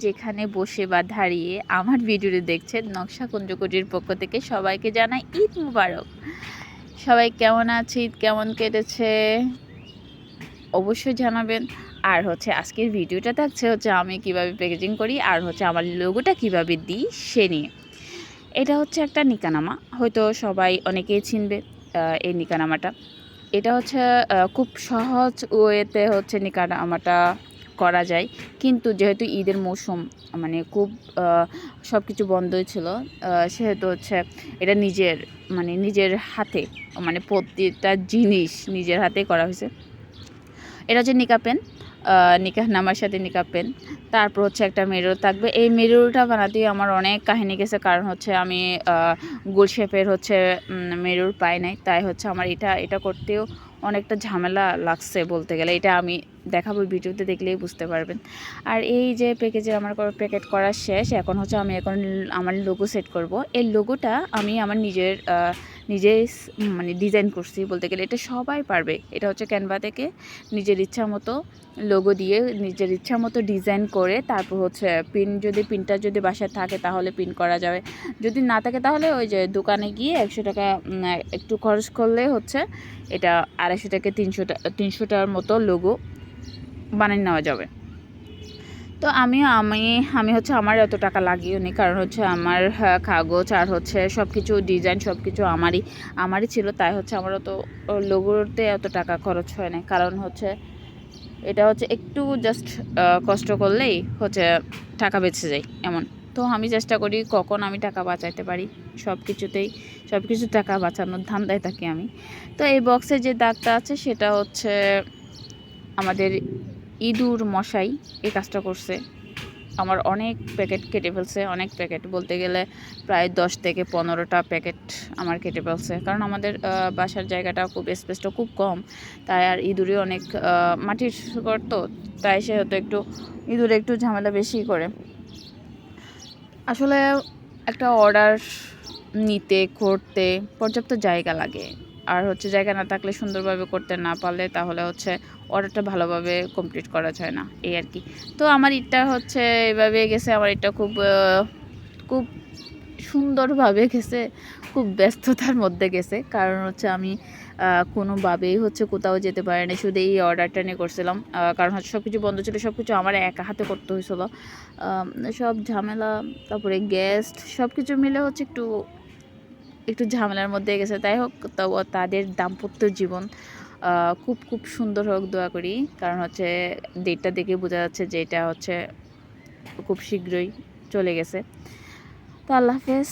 যেখানে বসে বা দাঁড়িয়ে আমার ভিডিওটি দেখছেন, নকশা কুঞ্জকুটির পক্ষ থেকে সবাইকে জানাই ঈদ মুবারক। সবাই কেমন আছে, ঈদ কেমন কেটেছে অবশ্যই জানাবেন। আর আজকের ভিডিওটা থাকছে আমি কিভাবে প্যাকেজিং করি আর আমার লোগোটা কিভাবে দিই সে নিয়ে। এটা একটা নিকানামা, হয়তো সবাই অনেকেই চিনবে এই নিকানামাটা। এটা খুব সহজ ওয়েতে নিকানামাটা করা যায়, কিন্তু যেহেতু ঈদের মৌসুম মানে খুব সব কিছু বন্ধই ছিল, সেহেতু এটা নিজের হাতে প্রতিটা জিনিস নিজের হাতে করা হয়েছে। এটা নিকা পেন, নিকাহ নামার সাথে নিকা পেন, তারপর একটা মেরুর থাকবে। এই মেরুরটা বানাতেই আমার অনেক কাহিনী গেছে, কারণ আমি গোল শেপের মেরুর পাই নাই, তাই আমার এটা করতেও অনেকটা ঝামেলা লাগছে বলতে গেলে। এটা আমি দেখাবো, ভিডিওতে দেখলেই বুঝতে পারবেন। আর এই যে প্যাকেজের আমার প্যাকেট করা শেষ, এখন আমি আমার লোগো সেট করব। এই লোগোটা আমি আমার নিজে ডিজাইন করছি বলতে গেলে। এটা সবাই পারবে। এটা ক্যানভা থেকে নিজের ইচ্ছা মতো লোগো দিয়ে নিজের ইচ্ছা মতো ডিজাইন করে, তারপর পিনটা যদি বাসায় থাকে তাহলে পিন করা যাবে, যদি না থাকে তাহলে ওই যে দোকানে গিয়ে 100 টাকা একটু খরচ করলে এটা 250 টাকা 300টার মতো লোগো বানিয়ে নেওয়া যাবে। তো আমি আমার এত টাকা লাগিও নি, কারণ আমার কাগজ আর সব কিছু ডিজাইন সব কিছু আমারই ছিল, তাই আমার অত লোগোতে এত টাকা খরচ হয় না। কারণ এটা একটু জাস্ট কষ্ট করলেই টাকা বেঁচে যায় এমন। তো আমি চেষ্টা করি কখন আমি টাকা বাঁচাইতে পারি, সব কিছু টাকা বাঁচানোর ধান্দায় থাকি আমি। তো এই বক্সে যে দাগটা আছে সেটা আমাদের ইঁদুর মশাই এই কাজটা করছে। আমার অনেক প্যাকেট কেটে ফেলছে, অনেক প্যাকেট বলতে গেলে প্রায় 10 থেকে 15টা প্যাকেট আমার কেটে ফেলছে, কারণ আমাদের বাসার জায়গাটা স্পেসটা খুব কম, তাই আর ইঁদুরে অনেক মাটির করতো, তাই সে ইঁদুরে একটু ঝামেলা বেশি করে। আসলে একটা অর্ডার নিতে করতে পর্যাপ্ত জায়গা লাগে, আর জায়গা না থাকলে সুন্দরভাবে করতে না পারলে তাহলে অর্ডারটা ভালোভাবে কমপ্লিট করা যায় না, এই আর কি। তো আমার এটা এভাবে গেছে, আমার এটা খুব সুন্দরভাবে গেছে, খুব ব্যস্ততার মধ্যে গেছে, কারণ আমি কোনোভাবেই কোথাও যেতে পারি না, শুধু এই অর্ডারটা নিয়ে করছিলাম। কারণ সব কিছু বন্ধ ছিল, সব কিছু আমার একা হাতে করতে হয়েছিল, সব ঝামেলা, তারপরে গেস্ট সব কিছু মিলে একটু ঝামেলার মধ্যে গেছে। তাই হোক, তবু তাদের দাম্পত্য জীবন খুব খুব সুন্দর হোক দোয়া করি, কারণ ডেটটা দেখে বোঝা যাচ্ছে যে এটা খুব শীঘ্রই চলে গেছে। তো আল্লাহ হাফেজ।